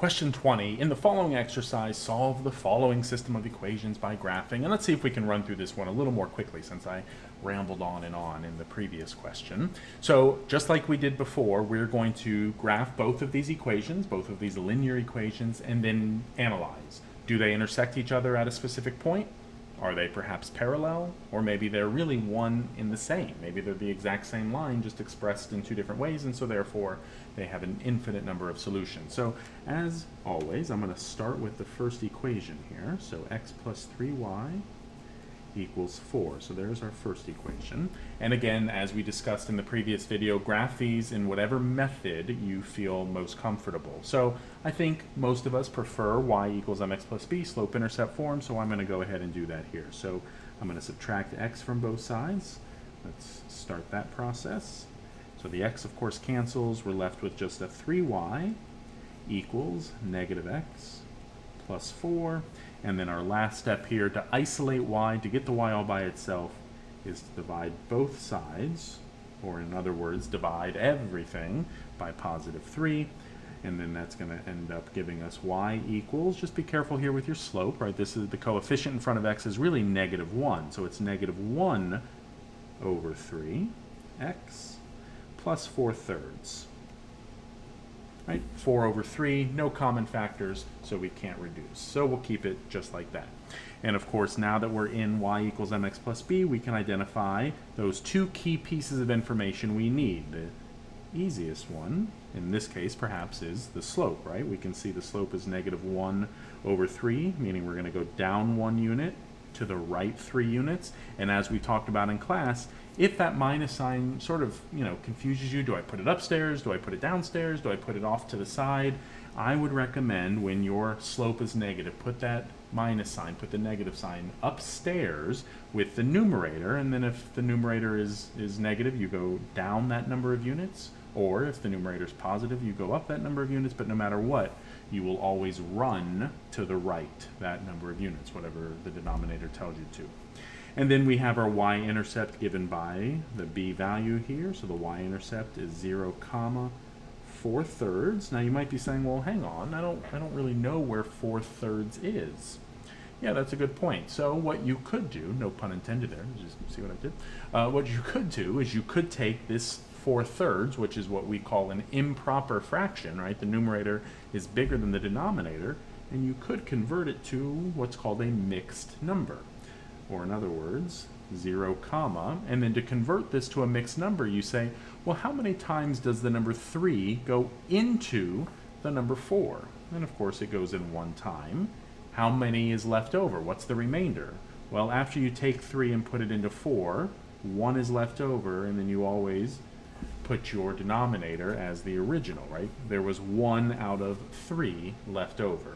Question 20, in the following exercise, solve the following system of equations by graphing. And let's see if we can run through this one a little more quickly since I rambled on in the previous question. So just like we did before, we're going to graph both of these equations, both of these linear equations, and then analyze. Do they intersect each other at a specific point? Are they perhaps parallel? Or maybe they're really one in the same. Maybe they're the exact same line, just expressed in two different ways, and so therefore they have an infinite number of solutions. So as always, I'm going to start with the first equation here. So x plus 3y equals 4. So there's our first equation. And again, as we discussed in the previous video, graph these in whatever method you feel most comfortable. So I think most of us prefer y equals mx plus b, slope-intercept form, so I'm going to go ahead and do that here. So I'm going to subtract x from both sides. Let's start that process. So the x, of course, cancels. We're left with just a 3y equals negative x plus 4. And then our last step here to isolate y, to get the y all by itself, is to divide both sides, or in other words, divide everything by positive 3. And then that's going to end up giving us y equals, just be careful here with your slope, right? This is the coefficient in front of x is really negative 1. So it's negative 1 over 3 x plus 4/3. Right? 4 over 3, no common factors, so we can't reduce. So we'll keep it just like that. And of course, now that we're in y equals mx plus b, we can identify those two key pieces of information we need. The easiest one, in this case, perhaps, is the slope, right? We can see the slope is negative 1 over 3, meaning we're going to go down 1 unit to the right 3 units. And as we talked about in class, if that minus sign sort of, confuses you, do I put it upstairs? Do I put it downstairs? Do I put it off to the side? I would recommend when your slope is negative, put that minus sign, put the negative sign upstairs with the numerator, and then if the numerator is negative, you go down that number of units, or if the numerator is positive, you go up that number of units, but no matter what, you will always run to the right, that number of units, whatever the denominator tells you to. And then we have our y-intercept given by the b value here. So the y-intercept is 0, 4/3. Now you might be saying, well, hang on, I don't really know where 4/3 is. Yeah, that's a good point. So what you could do, no pun intended there, just see what I did. What you could do is you could take this 4/3, which is what we call an improper fraction, right? The numerator is bigger than the denominator, and you could convert it to what's called a mixed number. Or in other words, 0, and then to convert this to a mixed number, you say, well, how many times does the number 3 go into the number 4? And of course, it goes in 1 time. How many is left over? What's the remainder? Well, after you take 3 and put it into 4, 1 is left over, and then you always put your denominator as the original, right? There was 1 out of 3 left over.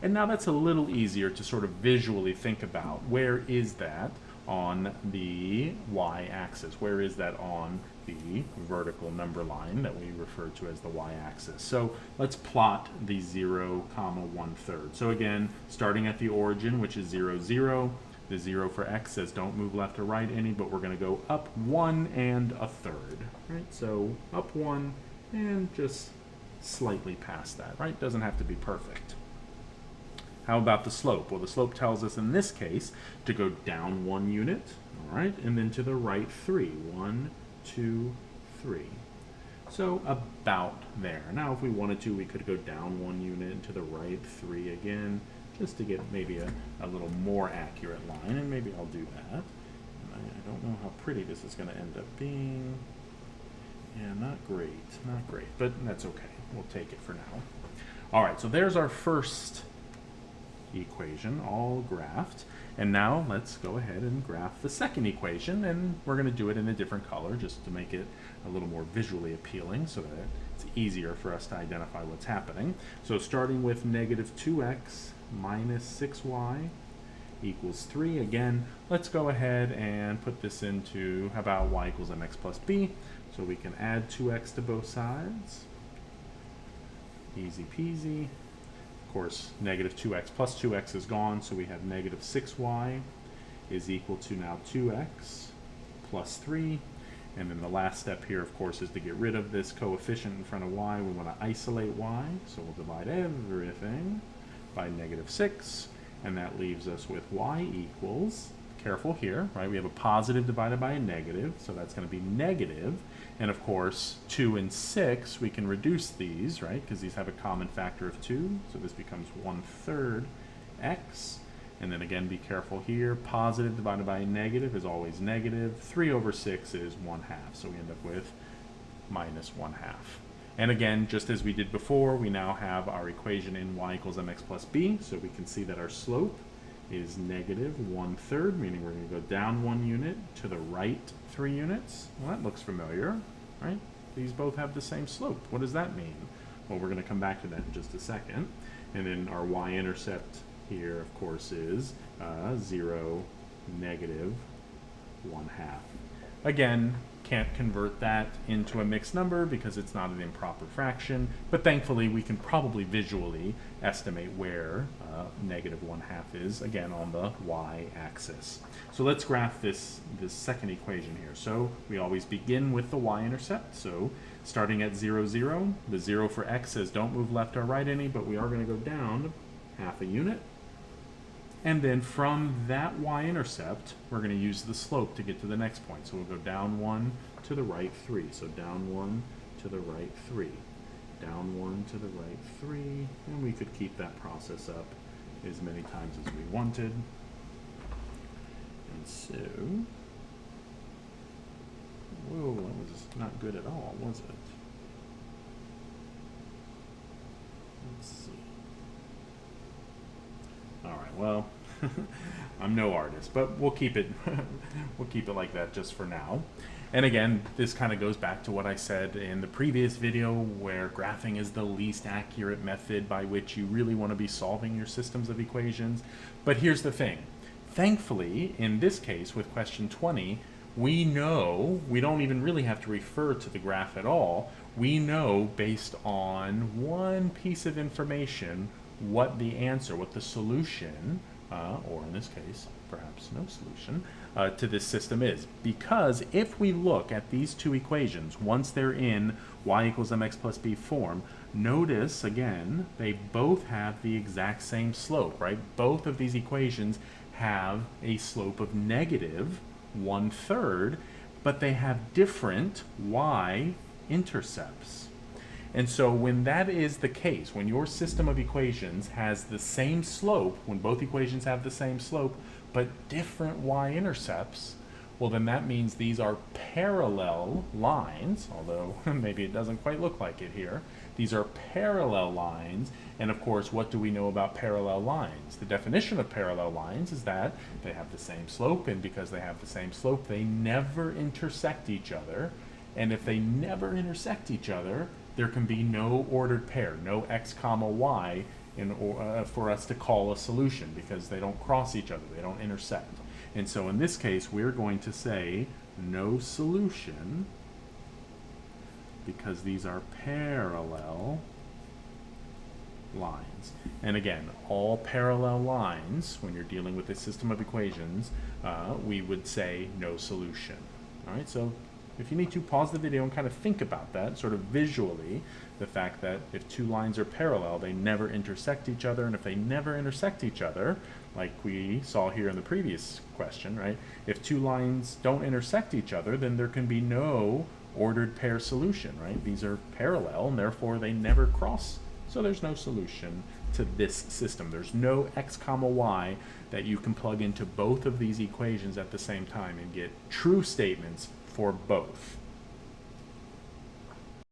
And now that's a little easier to sort of visually think about. Where is that on the y-axis? Where is that on the vertical number line that we refer to as the y-axis? So let's plot the 0, 1/3. So again, starting at the origin, which is 0, 0, the 0 for x says don't move left or right any, but we're going to go up 1 1/3, right? So up 1 and just slightly past that, right? Doesn't have to be perfect. How about the slope? Well, the slope tells us in this case to go down 1 unit, all right, and then to the right 3. 1, 2, 3. So about there. Now, if we wanted to, we could go down 1 unit and to the right 3 again, just to get maybe a little more accurate line, and maybe I'll do that. I don't know how pretty this is going to end up being. Yeah, not great, but that's okay. We'll take it for now. All right, so there's our first equation all graphed, and now let's go ahead and graph the second equation, and we're going to do it in a different color just to make it a little more visually appealing so that it's easier for us to identify what's happening. So starting with negative 2x minus 6y equals 3. Again, let's go ahead and put this into, how about y equals mx plus b, so we can add 2x to both sides. Easy peasy. Of course, negative 2x plus 2x is gone, so we have negative 6y is equal to now 2x plus 3, And then the last step here, of course, is to get rid of this coefficient in front of y. We want to isolate y, so we'll divide everything by -6, and that leaves us with y equals, careful here, right? We have a positive divided by a negative, so that's going to be negative. And of course, 2 and 6, we can reduce these, right? Because these have a common factor of 2, so this becomes 1/3 x. And then again, be careful here. Positive divided by a negative is always negative. 3/6 is 1/2. So we end up with -1/2. And again, just as we did before, we now have our equation in y equals mx plus b. So we can see that our slope is -1/3, meaning we're going to go down 1 unit to the right 3 units. Well, that looks familiar, right? These both have the same slope. What does that mean? Well, we're going to come back to that in just a second. And then our y-intercept here, of course, is 0, -1/2. Again, can't convert that into a mixed number because it's not an improper fraction, but thankfully we can probably visually estimate where -1/2 is, again, on the y-axis. So let's graph this second equation here. So we always begin with the y-intercept. So starting at 0, 0, the 0 for x says don't move left or right any, but we are going to go down 1/2 unit. And then from that y-intercept, we're going to use the slope to get to the next point. So we'll go down 1 to the right 3. So down 1 to the right 3. Down 1 to the right 3. And we could keep that process up as many times as we wanted. And so, whoa, that was not good at all, was it? Let's see. All right, well, I'm no artist, but we'll keep it we'll keep it like that just for now. And again, this kind of goes back to what I said in the previous video, where graphing is the least accurate method by which you really want to be solving your systems of equations. But here's the thing. Thankfully, in this case with question 20, we know we don't even really have to refer to the graph at all. We know based on one piece of information what the answer, what the solution, or in this case, perhaps no solution, to this system is. Because if we look at these two equations, once they're in y equals mx plus b form, notice, again, they both have the exact same slope, right? Both of these equations have a slope of -1/3, but they have different y-intercepts. And so when that is the case, when your system of equations has the same slope, when both equations have the same slope, but different y-intercepts, well, then that means these are parallel lines, although maybe it doesn't quite look like it here. These are parallel lines, and of course, what do we know about parallel lines? The definition of parallel lines is that they have the same slope, and because they have the same slope, they never intersect each other. And if they never intersect each other, there can be no ordered pair, no x comma y for us to call a solution, because they don't cross each other, they don't intersect. And so in this case, we're going to say no solution, because these are parallel lines. And again, all parallel lines, when you're dealing with a system of equations, we would say no solution. All right, so if you need to, pause the video and kind of think about that, sort of visually, the fact that if two lines are parallel, they never intersect each other, and if they never intersect each other, like we saw here in the previous question, right? If two lines don't intersect each other, then there can be no ordered pair solution, right? These are parallel, and therefore they never cross, so there's no solution to this system. There's no x comma y that you can plug into both of these equations at the same time and get true statements for both.